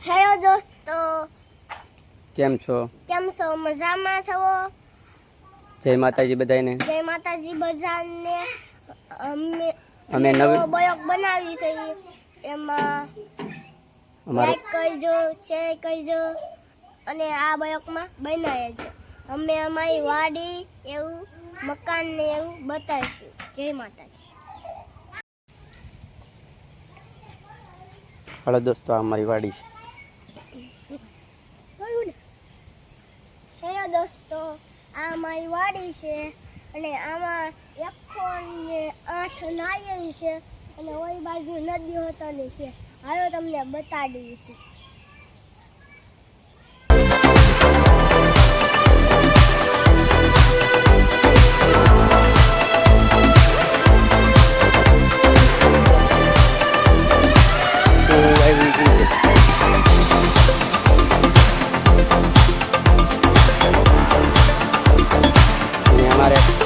Hello દોસ્તો, કેમ છો? મજામાં છો? જય માતાજી બધાને. જય માતાજી બધાને. અમે નવી બ્લોગ બનાવી છે, એમાં લાઈક કરજો, શેર કરજો અને આ બ્લોગમાં બનાવી છે. અમે અમારી વાડી એવું મકાન ને એવું બતાવીશું. જય માતાજી. હાલો દોસ્તો, આ અમારી વાડી છે. હેલો દોસ્તો, આ અમારી વાડી છે અને આમાં 108 નાળિયેરી છે અને ઓલી બાજુ નદી હોતની છે. હાલો તમને બતાવી દઈશું.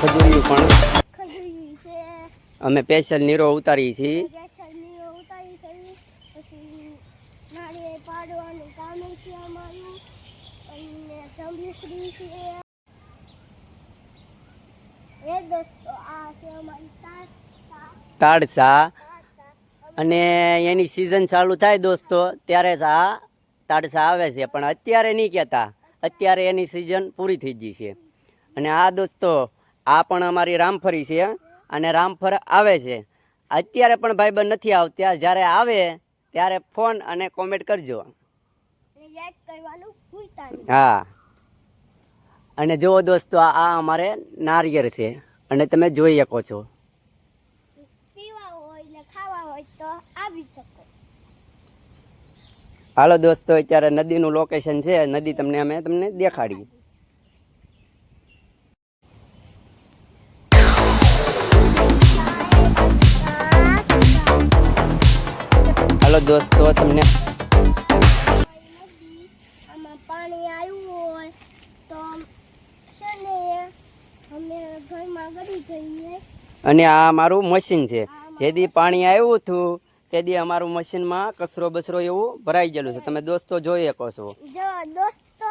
ખજૂરી પણ ખજૂરી છે. અમે સ્પેશિયલ નીરો ઉતારી છીએ. નાળિયેર પાડવાનું કામ છે અમારું અને જંબુશ્રી છે. એ દોસ્તો, આ છે અમારી તાડસા અને એની સિઝન ચાલુ થાય દોસ્તો ત્યારે જ આ તાડસા આવે છે, પણ અત્યારે નહીં કહેતા, અત્યારે એની સિઝન પૂરી થઈ ગઈ છે. અને આ દોસ્તો, આ પણ અમારી રામફળી છે અને રામફળ આવે છે. અત્યારે પણ ભાઈબંધ નથી આવતા, જ્યારે આવે ત્યારે ફોન અને કોમેન્ટ કરજો. હા, અને જુઓ દોસ્તો, આ અમારે નારિયેળ છે અને તમે જોઈ શકો છો. પીવા હોય ને ખાવા હોય તો આવી શકો. હાલો દોસ્તો, અત્યારે નદીનું લોકેશન છે. નદી તમને દેખાડીએ. હાલો દોસ્તો, તમને આમાં પાણી આવ્યું હોય તો છે ને અમે ઘરમાં ગળી જઈએ. અને આ મારું મશીન છે. જેથી પાણી આવ્યું હતું તેથી અમારું મશીનમાં કચરો બસરો એવું ભરાઈ ગયેલું છે. તમે દોસ્તો જોઈ શકો છો. જો દોસ્તો,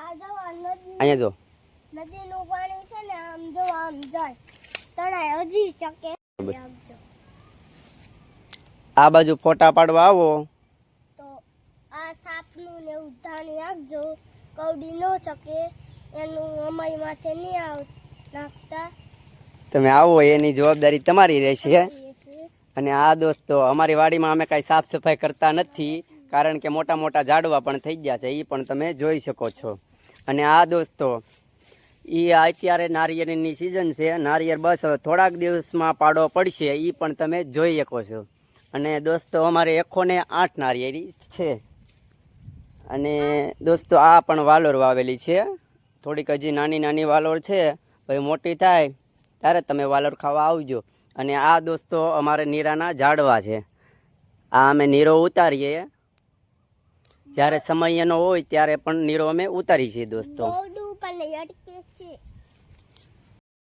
આ જો નદી, અહીંયા જો નદીનું પાણી છે ને, આમ જો આમ જાય તણાય હજી શકે. આ બાજુ ફોટા પાડવા આવો તો આ સાપનું ને એવું ધ્યાન રાખજો. કવડી ન શકે એનું અમારી માથે નહીં નાખતા. તમે આવો, એની જવાબદારી તમારી રહેશે. અને આ દોસ્તો, અમારી વાડીમાં અમે કાંઈ સાફ સફાઈ કરતા નથી, કારણ કે મોટા મોટા ઝાડવા પણ થઈ ગયા છે. એ પણ તમે જોઈ શકો છો. અને આ દોસ્તો, એ અત્યારે નારિયેળની સિઝન છે. નારિયેળ બસ થોડાક દિવસમાં પાડો પડશે, એ પણ તમે જોઈ શકો છો. અને દોસ્તો, અમારે 108 નારિયેળી છે. અને દોસ્તો, આ પણ વાલોર વાવેલી છે. થોડીક હજી નાની નાની વાલોર છે. પછી મોટી થાય ત્યારે તમે વાલોર ખાવા આવજો. અને આ દોસ્તો, અમારે નીરાના ઝાડવા છે. આ અમે નીરો ઉતારીએ, જ્યારે સમય એનો હોય ત્યારે પણ નીરો અમે ઉતારી છીએ દોસ્તો.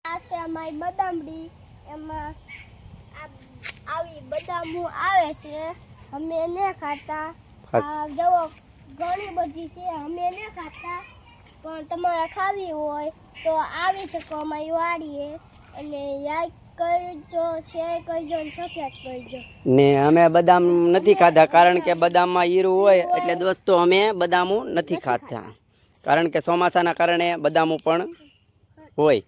આ છે અમારી બદામડી. એમાં આવી બદામો આવે છે. અમે એને ખાતા. જવો ઘણી બધી છે, અમે એને ખાતા. પણ તમારે ખાવી હોય તો આવી શકો અમારી વાડીએ. અને લાઈક કરજો, શેર કરજો અને સબસ્ક્રાઇબ કરજો. ને અમે બદામ નથી ખાતા, કારણ કે બદામમાં હીરું હોય. એટલે દોસ્તો, અમે બદામો નથી ખાતા, કારણ કે ચોમાસાના કારણે બદામો પણ હોય.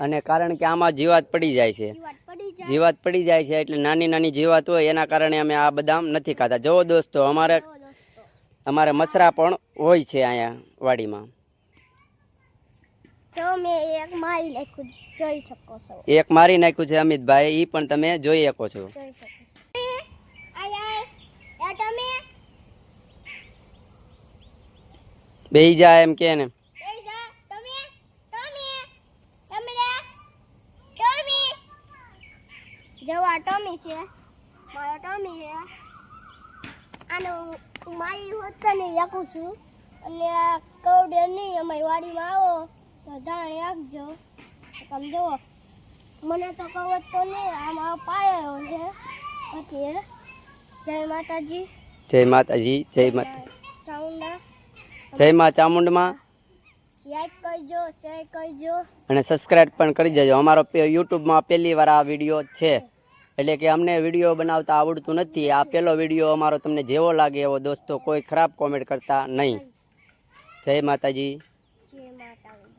અને કારણ કે આમાં જીવાત પડી જાય છે. જીવાત પડી જાય છે એટલે નાની નાની જીવાત હોય, એના કારણે અમે આ બદામ નથી ખાતા. જો દોસ્તો, અમારે મસરા પણ હોય છે અહીંયા વાડીમાં. તમે એક મારી નાખ્યું, જોઈ શકો છો. એક મારી નાખ્યું છે અમિતભાઈ, એ પણ તમે જોઈ શકો છો. બેહી જાય એમ કે ને. જવા ટમી છે, મારા ટમી છે. આનો મારી હોતા નહીં રાખું છું. અને કવડે નહીં, અમારી વાડીમાં આવો તો ધ્યાન રાખજો. તમે જુઓ, મને તો કવત તો નહીં, આમાં પાયો છે. પછી જય માતાજી, જય માતાજી, જય માતા. જય માં ચામુંડમાં. લાઈક કરજો, શેર કરજો. અને સબસ્ક્રાઇબ પણ કરી દેજો. અમારો યુટ્યુબમાં પહેલી વાર આ વિડીયો છે, એટલે કે અમને વિડીયો બનાવતા આવડતું નથી. આ પહેલો વિડીયો અમારો. તમને જેવો લાગે એવો દોસ્તો, કોઈ ખરાબ કોમેન્ટ કરતા નહીં. જય માતાજી. જય માતાજી.